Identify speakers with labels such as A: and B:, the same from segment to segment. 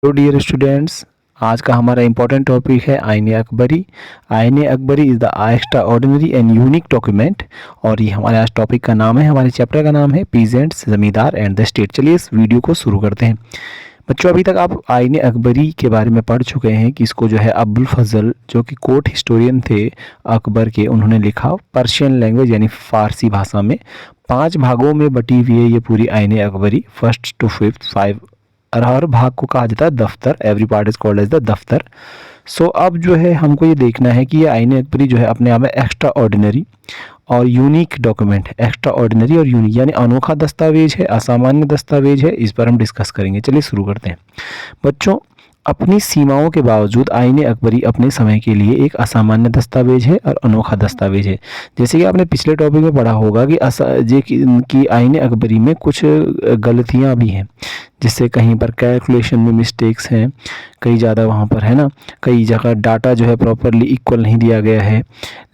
A: तो dear students, आज का हमारा इम्पोर्टेंट टॉपिक है आईने अकबरी। आईने Akbari is the extra ordinary and unique document. और ये हमारे आज टॉपिक का नाम है, हमारे चैप्टर का नाम है पीजेंट्स, ज़मींदार एंड द स्टेट। चलिए इस वीडियो को शुरू करते हैं। बच्चों, अभी तक आप आईने अकबरी के बारे में पढ़ चुके हैं कि इसको जो है अबुल फजल, जो कि कोर्ट हिस्टोरियन थे अकबर के, उन्होंने लिखा पर्शियन लैंग्वेज यानी फ़ारसी भाषा में। 5 भागों में बटी हुई है ये पूरी आईने अकबरी, फर्स्ट टू फिफ्थ 5। और हर भाग को कहा जाता है दफ्तर, every part is called as the daftar. So अब जो है हमको ये देखना है कि ये आईने अकबरी जो है अपने आप में एक्स्ट्रा ऑर्डिनरी और यूनिक डॉक्यूमेंट है। एक्स्ट्रा ऑर्डिनरी और यूनिक यानी अनोखा दस्तावेज है, असामान्य दस्तावेज है। इस पर हम डिस्कस करेंगे। चलिए शुरू करते हैं। बच्चों, अपनी सीमाओं के बावजूद आईने अकबरी अपने समय के लिए एक असामान्य दस्तावेज है और अनोखा दस्तावेज है। जैसे कि आपने पिछले टॉपिक में पढ़ा होगा कि आईने अकबरी में कुछ गलतियां भी हैं, जिससे कहीं पर कैलकुलेशन में मिस्टेक्स हैं, कई ज़्यादा वहाँ पर है ना, कई जगह डाटा जो है प्रॉपरली इक्वल नहीं दिया गया है।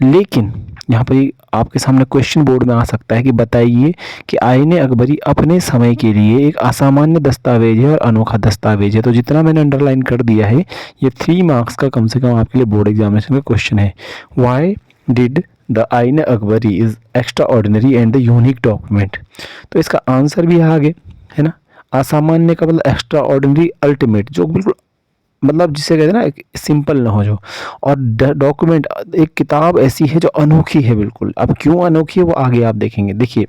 A: लेकिन यहाँ पर आपके सामने क्वेश्चन बोर्ड में आ सकता है कि बताइए कि आईने अकबरी अपने समय के लिए एक असामान्य दस्तावेज है और अनोखा दस्तावेज है। तो जितना मैंने अंडरलाइन कर दिया है, ये 3 मार्क्स का कम से कम आपके लिए बोर्ड एग्जामिनेशन का क्वेश्चन है। वाई डिड द आईने Akbari is extra ordinary and the unique document. तो इसका आंसर भी है आगे, है ना। असामान्य का मतलब एक्स्ट्रा ऑर्डिनरी, अल्टीमेट, जो बिल्कुल मतलब जिसे कहते हैं ना सिंपल ना हो जो। और डॉक्यूमेंट, एक किताब ऐसी है जो अनोखी है बिल्कुल। अब क्यों अनोखी है वो आगे आप देखेंगे। देखिए,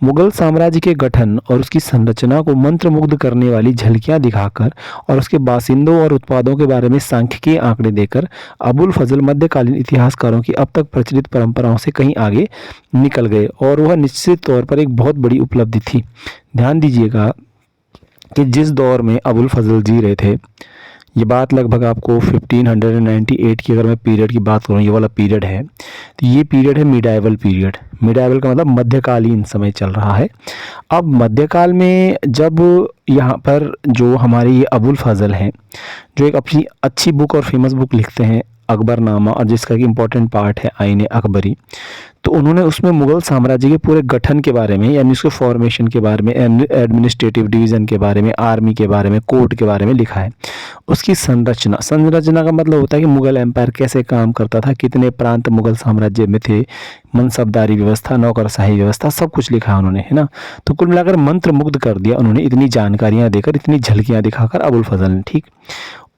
A: मुगल साम्राज्य के गठन और उसकी संरचना को मंत्रमुग्ध करने वाली झलकियां दिखाकर और उसके बासिंदों और उत्पादों के बारे में सांख्यिकीय आंकड़े देकर अबुल फजल मध्यकालीन इतिहासकारों की अब तक प्रचलित परंपराओं से कहीं आगे निकल गए, और वह निश्चित तौर पर एक बहुत बड़ी उपलब्धि थी। ध्यान दीजिएगा कि जिस दौर में अबुल फजल जी रहे थे, ये बात लगभग आपको 1598 की, अगर मैं पीरियड की बात करूँ, ये वाला पीरियड है, तो ये पीरियड है मिडाइवल पीरियड। मिडाइवल का मतलब मध्यकालीन समय चल रहा है। अब मध्यकाल में जब यहाँ पर जो हमारे ये अबुल फजल हैं, जो एक अपनी अच्छी बुक और फेमस बुक लिखते हैं अकबरनामा, और जिसका एक इम्पॉर्टेंट पार्ट है आईने अकबरी, तो उन्होंने उसमें मुगल साम्राज्य के पूरे गठन के बारे में, यानी उसके फॉर्मेशन के बारे में, एडमिनिस्ट्रेटिव डिवीज़न के बारे में, आर्मी के बारे में, कोर्ट के बारे में लिखा है। उसकी संरचना, संरचना का मतलब होता है कि मुगल एम्पायर कैसे काम करता था, कितने प्रांत मुगल साम्राज्य में थे, मनसबदारी व्यवस्था, नौकरशाही व्यवस्था, सब कुछ लिखा है उन्होंने, है ना। तो कुल मिलाकर मंत्र मुग्ध कर दिया उन्होंने, इतनी जानकारियां देकर, इतनी झलकियां दिखाकर अबुल फजल ने। ठीक,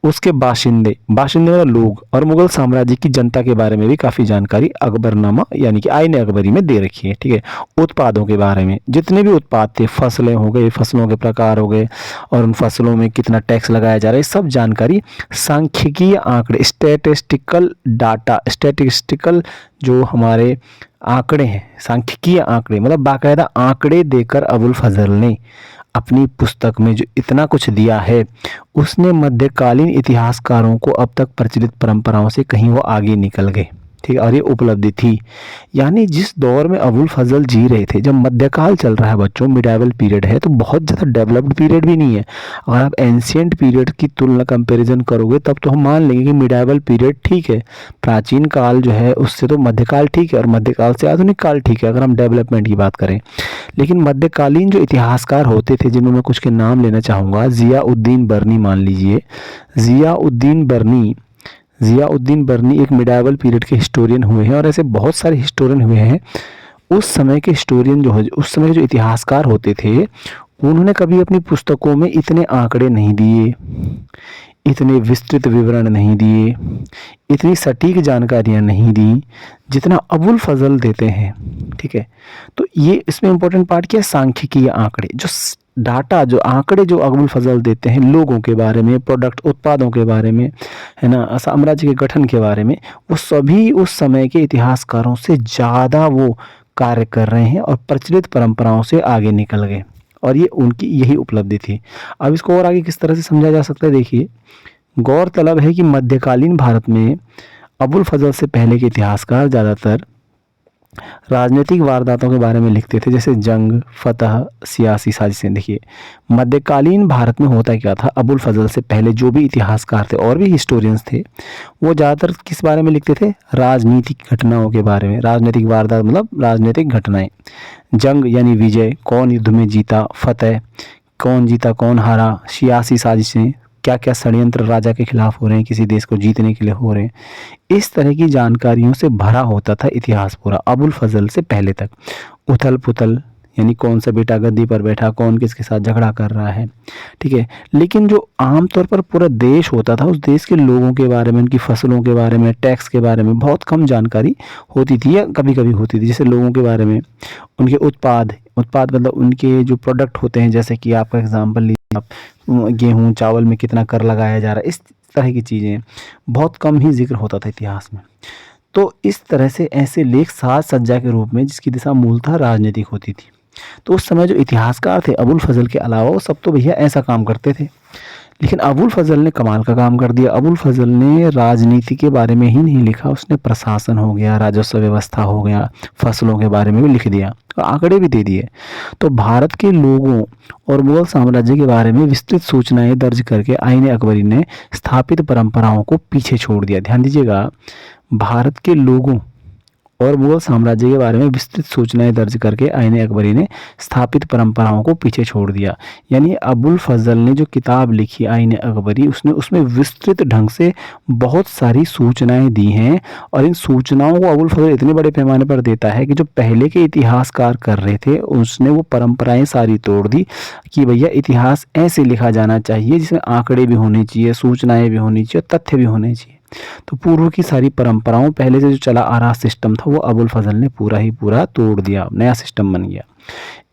A: उसके बाशिंदे, बाशिंदे वाले लोग और मुगल साम्राज्य की जनता के बारे में भी काफ़ी जानकारी अकबरनामा यानी कि आईने अकबरी में दे रखी है। ठीक है, उत्पादों के बारे में, जितने भी उत्पाद थे, फसलें हो गए, फसलों के प्रकार हो गए, और उन फसलों में कितना टैक्स लगाया जा रहा है, सब जानकारी सांख्यिकीय आंकड़े, स्टैटिस्टिकल डाटा, स्टैटिस्टिकल जो हमारे आंकड़े हैं, सांख्यिकीय आंकड़े मतलब बाकायदा आंकड़े देकर अबुल फजल ने अपनी पुस्तक में जो इतना कुछ दिया है, उसने मध्यकालीन इतिहासकारों को अब तक प्रचलित परंपराओं से कहीं वो आगे निकल गए। ठीक, और ये उपलब्धि थी। यानी जिस दौर में अबुल फजल जी रहे थे, जब मध्यकाल चल रहा है बच्चों, मिडाइवल पीरियड है, तो बहुत ज़्यादा डेवलप्ड पीरियड भी नहीं है। अगर आप एंशियंट पीरियड की तुलना, कंपैरिजन करोगे, तब तो हम मान लेंगे कि मिडाइवल पीरियड ठीक है, प्राचीन काल जो है उससे तो मध्यकाल ठीक है, और मध्यकाल से आधुनिक काल ठीक है, अगर हम डेवलपमेंट की बात करें। लेकिन मध्यकालीन जो इतिहासकार होते थे, जिनमें मैं कुछ के नाम लेना चाहूँगा, ज़ियाउद्दीन बर्नी मान लीजिए। ज़ियाउद्दीन बर्नी एक मिडाइवल पीरियड के हिस्टोरियन हुए हैं, और ऐसे बहुत सारे हिस्टोरियन हुए हैं। उस समय के हिस्टोरियन जो है, उस समय के जो इतिहासकार होते थे, उन्होंने कभी अपनी पुस्तकों में इतने आंकड़े नहीं दिए, इतने विस्तृत विवरण नहीं दिए, इतनी सटीक जानकारियां नहीं दी जितना अबुल फजल देते हैं। ठीक है, तो ये इसमें इम्पोर्टेंट पार्ट क्या है, सांख्यिकीय आंकड़े, जो डाटा, जो आंकड़े जो अबुल फजल देते हैं लोगों के बारे में, प्रोडक्ट, उत्पादों के बारे में, है ना, साम्राज्य के गठन के बारे में, वो सभी उस समय के इतिहासकारों से ज़्यादा वो कार्य कर रहे हैं और प्रचलित परंपराओं से आगे निकल गए, और ये उनकी यही उपलब्धि थी। अब इसको और आगे किस तरह से समझा जा सकता है, देखिए, गौरतलब है कि मध्यकालीन भारत में अबुल फजल से पहले के इतिहासकार ज़्यादातर राजनीतिक वारदातों के बारे में लिखते थे, जैसे जंग, फतह, सियासी साजिशें। देखिए, मध्यकालीन भारत में होता क्या था, अबुल फजल से पहले जो भी इतिहासकार थे और भी हिस्टोरियंस थे, वो ज़्यादातर किस बारे में लिखते थे, राजनीतिक घटनाओं के बारे में। राजनीतिक वारदात मतलब राजनीतिक घटनाएं। जंग यानी विजय, कौन युद्ध में जीता, फतह, कौन जीता कौन हारा, सियासी साजिशें, क्या क्या षड्यंत्र राजा के खिलाफ हो रहे हैं, किसी देश को जीतने के लिए हो रहे हैं, इस तरह की जानकारियों से भरा होता था इतिहास पूरा अबुल फजल से पहले तक। उथल पुथल यानी कौन सा बेटा गद्दी पर बैठा, कौन किसके साथ झगड़ा कर रहा है, ठीक है। लेकिन जो आमतौर पर पूरा देश होता था, उस देश के लोगों के बारे में, उनकी फसलों के बारे में, टैक्स के बारे में बहुत कम जानकारी होती थी या कभी कभी होती थी। जैसे लोगों के बारे में, उनके उत्पाद उत्पाद मतलब उनके जो प्रोडक्ट होते हैं, जैसे कि आपका एग्जाम्पल लीजिए, आप गेहूँ चावल में कितना कर लगाया जा रहा है, इस तरह की चीज़ें बहुत कम ही जिक्र होता था इतिहास में। तो इस तरह से ऐसे लेख साज सज्जा के रूप में, जिसकी दिशा मूलतः राजनीतिक होती थी। तो उस समय जो इतिहासकार थे अबुल फजल के अलावा, वो सब तो भैया ऐसा काम करते थे। लेकिन अबुल फजल ने कमाल का काम कर दिया। अबुल फजल ने राजनीति के बारे में ही नहीं लिखा, उसने प्रशासन हो गया, राजस्व व्यवस्था हो गया, फसलों के बारे में भी लिख दिया और आंकड़े भी दे दिए। तो भारत के लोगों और मुगल साम्राज्य के बारे में विस्तृत सूचनाएं दर्ज करके आईने अकबरी ने स्थापित परंपराओं को पीछे छोड़ दिया। ध्यान दीजिएगा, भारत के लोगों और मुगल साम्राज्य के बारे में विस्तृत सूचनाएं दर्ज करके आईने अकबरी ने स्थापित परंपराओं को पीछे छोड़ दिया। यानी अबुल फजल ने जो किताब लिखी आईने अकबरी, उसने उसमें विस्तृत ढंग से बहुत सारी सूचनाएं दी हैं। और इन सूचनाओं को अबुल फजल इतने बड़े पैमाने पर देता है कि जो पहले के इतिहासकार कर रहे थे, उसने वो परंपराएं सारी तोड़ दी कि भैया इतिहास ऐसे लिखा जाना चाहिए, जिसमें आंकड़े भी होने चाहिए, सूचनाएं भी होनी चाहिए, तथ्य भी होने चाहिए। तो पूर्व की सारी परंपराओं, पहले से जो चला आ रहा सिस्टम था, वो अबुल फजल ने पूरा ही पूरा तोड़ दिया, नया सिस्टम बन गया।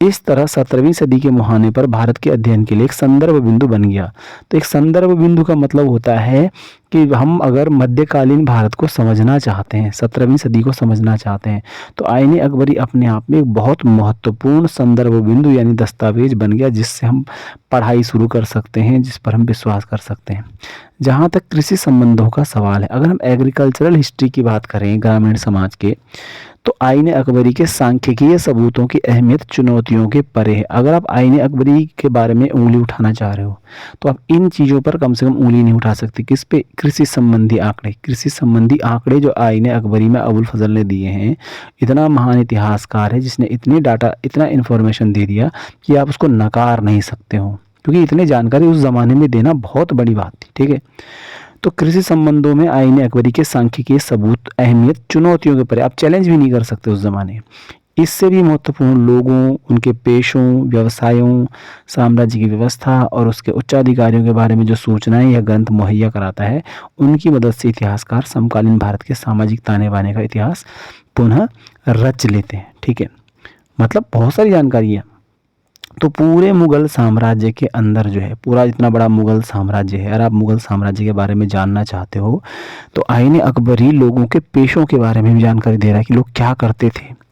A: इस तरह 17वीं सदी के मुहाने पर भारत के अध्ययन के लिए एक संदर्भ बिंदु बन गया। तो एक संदर्भ बिंदु का मतलब होता है कि हम अगर मध्यकालीन भारत को समझना चाहते हैं, 17वीं सदी को समझना चाहते हैं, तो आईने अकबरी अपने आप में एक बहुत महत्वपूर्ण संदर्भ बिंदु यानी दस्तावेज बन गया, जिससे हम पढ़ाई शुरू कर सकते हैं, जिस पर हम विश्वास कर सकते हैं। जहाँ तक कृषि संबंधों का सवाल है, अगर हम एग्रीकल्चरल हिस्ट्री की बात करें ग्रामीण समाज के, तो आईने अकबरी के सांख्यिकीय सबूतों की अहमियत चुनौतियों के परे है। अगर आप आईने अकबरी के बारे में उंगली उठाना चाह रहे हो, तो आप इन चीज़ों पर कम से कम उंगली नहीं उठा सकते। किस पे? कृषि संबंधी आंकड़े। कृषि संबंधी आंकड़े जो आईने अकबरी में अबुल फजल ने दिए हैं, इतना महान इतिहासकार है जिसने इतनी डाटा, इतना इन्फॉर्मेशन दे दिया कि आप उसको नकार नहीं सकते हो, क्योंकि इतनी जानकारी उस ज़माने में देना बहुत बड़ी बात थी, ठीक है। तो कृषि संबंधों में आईने अकबरी के सांख्यिकीय सबूत, अहमियत चुनौतियों के परे, आप चैलेंज भी नहीं कर सकते उस जमाने। इससे भी महत्वपूर्ण लोगों, उनके पेशों, व्यवसायों, साम्राज्य की व्यवस्था और उसके उच्चाधिकारियों के बारे में जो सूचनाएं यह ग्रंथ मुहैया कराता है, उनकी मदद से इतिहासकार समकालीन भारत के सामाजिक ताने बाने का इतिहास पुनः रच लेते हैं, ठीक है। मतलब बहुत सारी जानकारी है। तो पूरे मुगल साम्राज्य के अंदर जो है, पूरा इतना बड़ा मुगल साम्राज्य है, अगर आप मुगल साम्राज्य के बारे में जानना चाहते हो, तो आईने अकबरी लोगों के पेशों के बारे में भी जानकारी दे रहा है कि लोग क्या करते थे,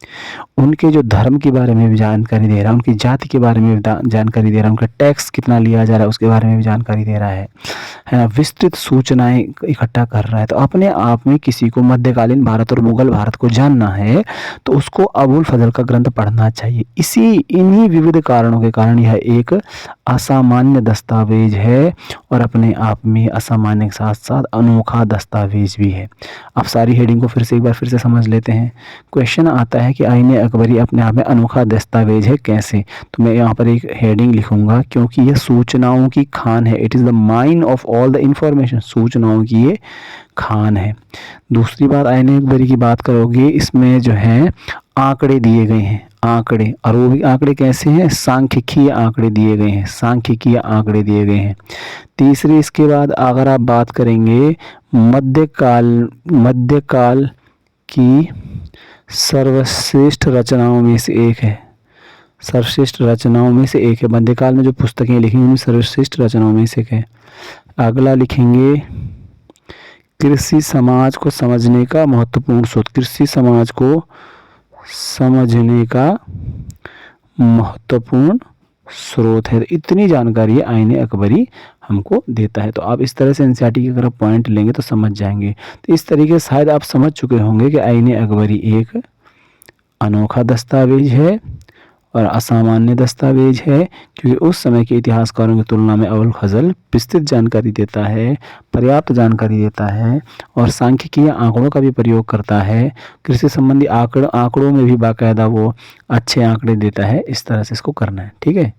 A: उनके जो धर्म के बारे में भी जानकारी दे रहा है, उनकी जाति के बारे में भी जानकारी दे रहा है, उनका टैक्स कितना लिया जा रहा है उसके बारे में भी जानकारी दे रहा है ना। विस्तृत सूचनाएं इकट्ठा कर रहा है। तो अपने आप में किसी को मध्यकालीन भारत और मुगल भारत को जानना है, तो उसको अबुल फजल का ग्रंथ पढ़ना चाहिए। इन्हीं विविध कारणों के कारण यह एक असामान्य दस्तावेज है, और अपने आप में असामान्य के साथ साथ अनोखा दस्तावेज भी है। अब सारी हेडिंग को फिर से एक बार फिर से समझ लेते हैं। क्वेश्चन आता है कि आईने अकबरी अपने आप में अनोखा दस्तावेज है कैसे? तो मैं यहाँ पर एक हेडिंग लिखूंगा, क्योंकि यह सूचनाओं की खान है। It is the mine of all the information. सूचनाओं की ये खान है। दूसरी बात, आईने अकबरी की बात करोगे, इसमें जो है आंकड़े दिए गए हैं, आंकड़े, और वो भी आंकड़े कैसे हैं? सांख्यिकीय आंकड़े दिए गए हैं, सांख्यिकीय आंकड़े दिए गए हैं। तीसरी, इसके बाद अगर आप बात करेंगे मध्यकाल की सर्वश्रेष्ठ रचनाओं में से एक है, सर्वश्रेष्ठ रचनाओं में से एक है। मध्यकाल में जो पुस्तकें लिखी उनमें सर्वश्रेष्ठ रचनाओं में से एक है। अगला लिखेंगे कृषि समाज को समझने का महत्वपूर्ण स्रोत। कृषि समाज को समझने का महत्वपूर्ण स्रोत है। इतनी जानकारी आईने अकबरी हमको देता है। तो आप इस तरह से एनसीईआरटी की अगर आप पॉइंट लेंगे तो समझ जाएंगे। तो इस तरीके से शायद आप समझ चुके होंगे कि आईने अकबरी एक अनोखा दस्तावेज है और असामान्य दस्तावेज है, क्योंकि उस समय के इतिहासकारों की तुलना में अबुल फजल विस्तृत जानकारी देता है, पर्याप्त जानकारी देता है, और सांख्यिकीय आंकड़ों का भी प्रयोग करता है। कृषि संबंधी आंकड़ों में भी बाकायदा वो अच्छे आंकड़े देता है। इस तरह से इसको करना है, ठीक है।